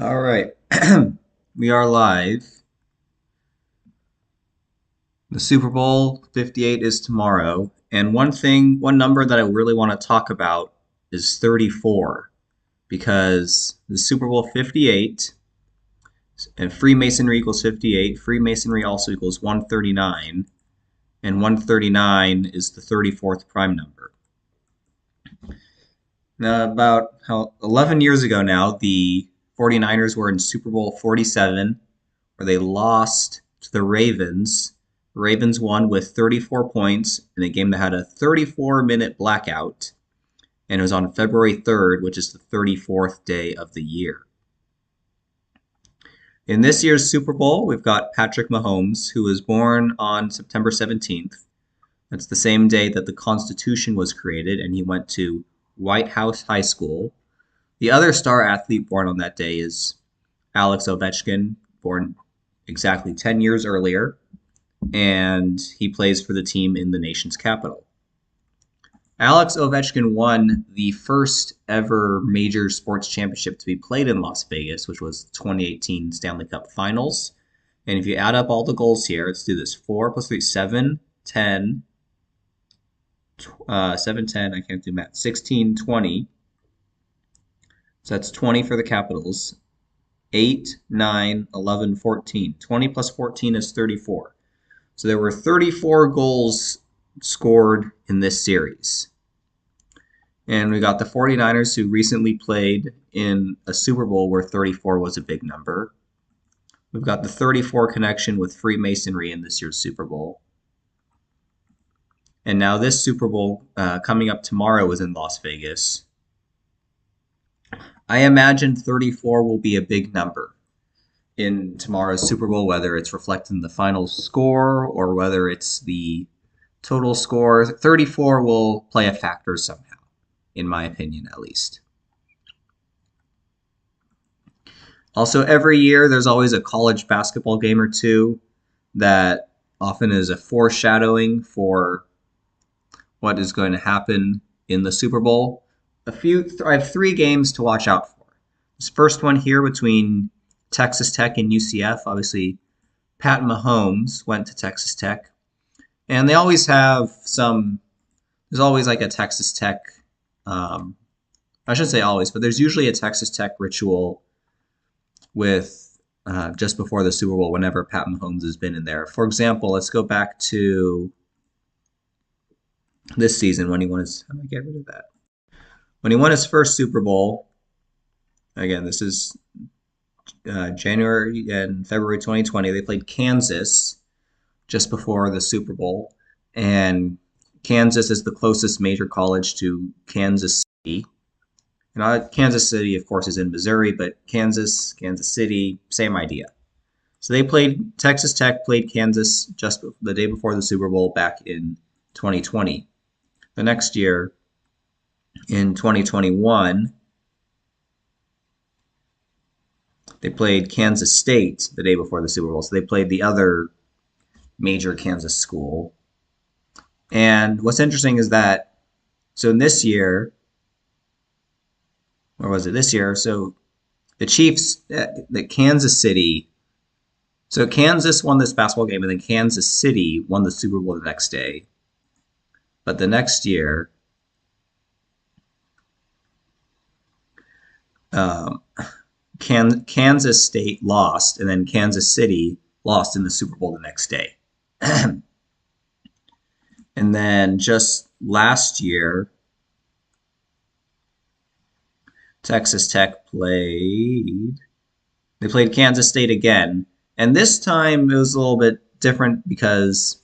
All right, we are live. The Super Bowl 58 is tomorrow, and one number that I really want to talk about is 34 because the Super Bowl 58 and Freemasonry equals 58. Freemasonry also equals 139, and 139 is the 34th prime number. Now, about 11 years ago now, the 49ers were in Super Bowl 47 where they lost to the Ravens. The Ravens won with 34 points in a game that had a 34-minute blackout, and it was on February 3rd, which is the 34th day of the year. In this year's Super Bowl, we've got Patrick Mahomes, who was born on September 17th. That's the same day that the Constitution was created, and he went to White House High School. The other star athlete born on that day is Alex Ovechkin, born exactly 10 years earlier, and he plays for the team in the nation's capital. Alex Ovechkin won the first ever major sports championship to be played in Las Vegas, which was the 2018 Stanley Cup Finals. And if you add up all the goals here, let's do this. 4 plus 3, 7, 10, 7, 10, I can't do math, 16, 20. So that's 20 for the Capitals. 8, 9, 11, 14. 20 plus 14 is 34. So there were 34 goals scored in this series. And we got the 49ers who recently played in a Super Bowl where 34 was a big number. We've got the 34 connection with Freemasonry in this year's Super Bowl. And now this Super Bowl coming up tomorrow is in Las Vegas. I imagine 34 will be a big number in tomorrow's Super Bowl, whether it's reflecting the final score or whether it's the total score. 34 will play a factor somehow, in my opinion, at least. Also, every year there's always a college basketball game or two that often is a foreshadowing for what is going to happen in the Super Bowl. I have 3 games to watch out for. This first one here between Texas Tech and UCF. Obviously, Pat Mahomes went to Texas Tech, and they always have some. There's always like a Texas Tech. I shouldn't say always, but there's usually a Texas Tech ritual with just before the Super Bowl whenever Pat Mahomes has been in there. For example, let's go back to this season when he won his. How do I get rid of that? When he won his first Super Bowl. Again, this is January and February 2020. They played Kansas just before the Super Bowl, and Kansas is the closest major college to Kansas City. And Kansas City, of course, is in Missouri, but Kansas City, same idea. So Texas Tech played Kansas just the day before the Super Bowl back in 2020. The next year, in 2021, they played Kansas State the day before the Super Bowl. So they played the other major Kansas school. And what's interesting is that, so in this year, or was it this year? So the Chiefs, the Kansas City, so Kansas won this basketball game, and then Kansas City won the Super Bowl the next day. But the next year, um, Kansas State lost, and then Kansas City lost in the Super Bowl the next day. And then just last year, Texas Tech they played Kansas State again. And this time it was a little bit different because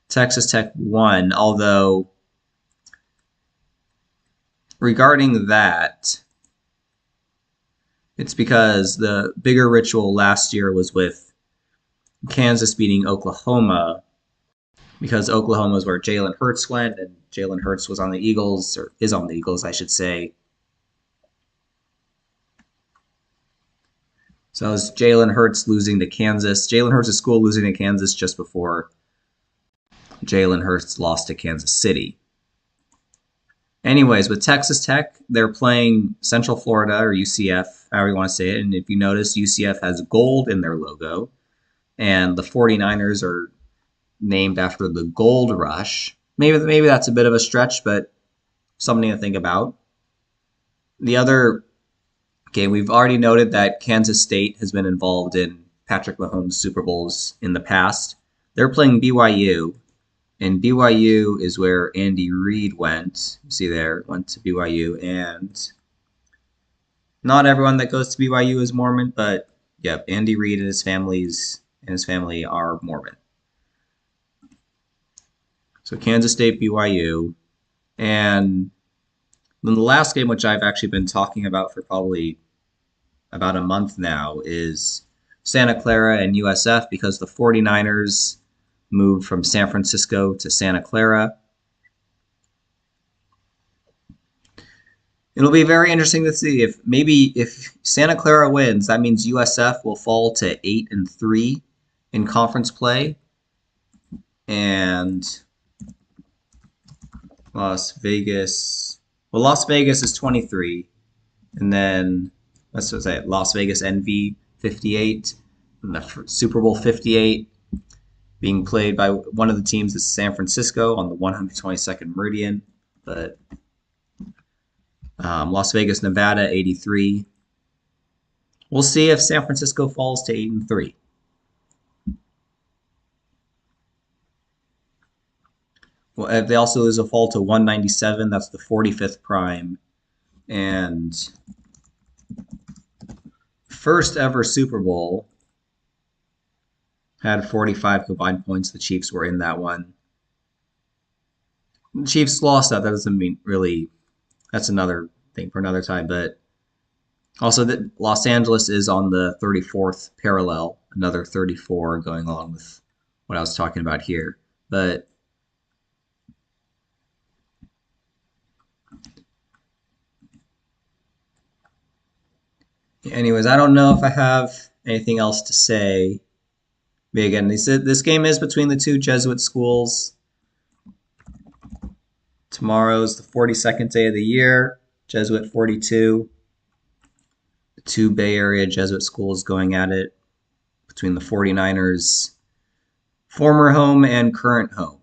Texas Tech won, although regarding that, it's because the bigger ritual last year was with Kansas beating Oklahoma, because Oklahoma is where Jalen Hurts went, and Jalen Hurts was on the Eagles, or is on the Eagles, I should say. So it was Jalen Hurts losing to Kansas. Jalen Hurts' school losing to Kansas just before Jalen Hurts lost to Kansas City. Anyways, with Texas Tech, they're playing Central Florida or UCF, however you want to say it. And if you notice, UCF has gold in their logo, and the 49ers are named after the gold rush. Maybe that's a bit of a stretch, but something to think about. The other game, we've already noted that Kansas State has been involved in Patrick Mahomes' Super Bowls in the past. They're playing BYU, and BYU is where Andy Reid went. You see there, went to BYU, and not everyone that goes to BYU is Mormon, but yep, Andy Reid and his family are Mormon. So Kansas State, BYU, and then the last game, which I've actually been talking about for probably about a month now, is Santa Clara and USF because the 49ers moved from San Francisco to Santa Clara. It'll be very interesting to see if Santa Clara wins, that means USF will fall to 8-3 in conference play, and Las Vegas is 23, and then let's just say Las Vegas NV 58, and the Super Bowl 58 being played by one of the teams is San Francisco on the 122nd Meridian, but Las Vegas, Nevada 83. We'll see if San Francisco falls to 8-3. Well, if they also lose a fall to 197, that's the 45th prime. And first ever Super Bowl had 45 combined points. The Chiefs were in that one. The Chiefs lost that. That doesn't mean really. That's another thing for another time. But also that Los Angeles is on the 34th parallel, another 34 going along with what I was talking about here. But anyways, I don't know if I have anything else to say. But again, this game is between the two Jesuit schools. Tomorrow's the 42nd day of the year, Jesuit 42. The two Bay Area Jesuit schools going at it between the 49ers' former home and current home.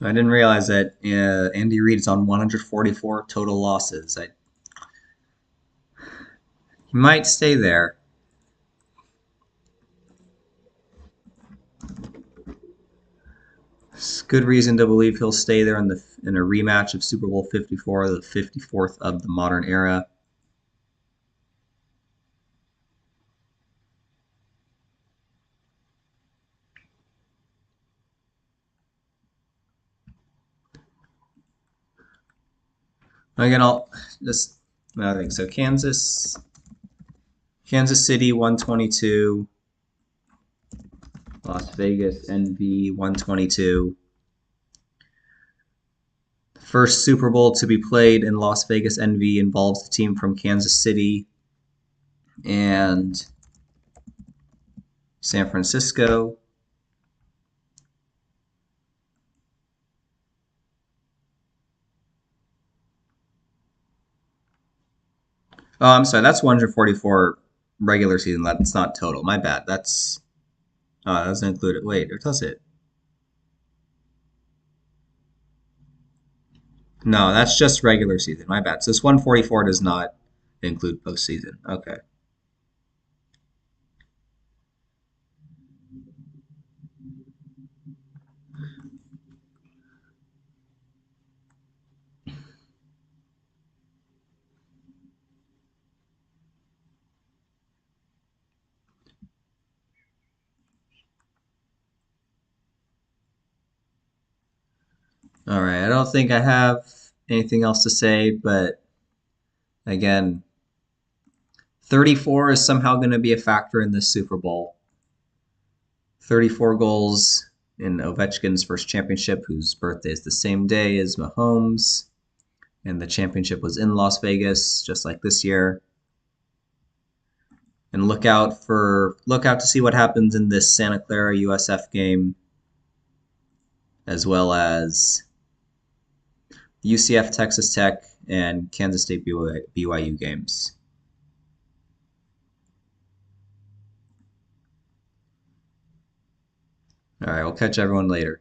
I didn't realize that Andy Reid is on 144 total losses. He might stay there. It's good reason to believe he'll stay there in a rematch of Super Bowl 54, the 54th of the modern era. Again, I'll just another thing. So Kansas City 122, Las Vegas NV 122. The first Super Bowl to be played in Las Vegas NV involves the team from Kansas City and San Francisco. Oh, I'm sorry. That's 144 regular season. That's not total. My bad. That doesn't include it. Wait, or does it? No, that's just regular season. My bad. So this 144 does not include postseason. Okay. All right. I don't think I have anything else to say, but again, 34 is somehow going to be a factor in this Super Bowl. 34 goals in Ovechkin's first championship, whose birthday is the same day as Mahomes. And the championship was in Las Vegas, just like this year. And look out to see what happens in this Santa Clara USF game, as well as UCF Texas Tech and Kansas State BYU games. All right, we'll catch everyone later.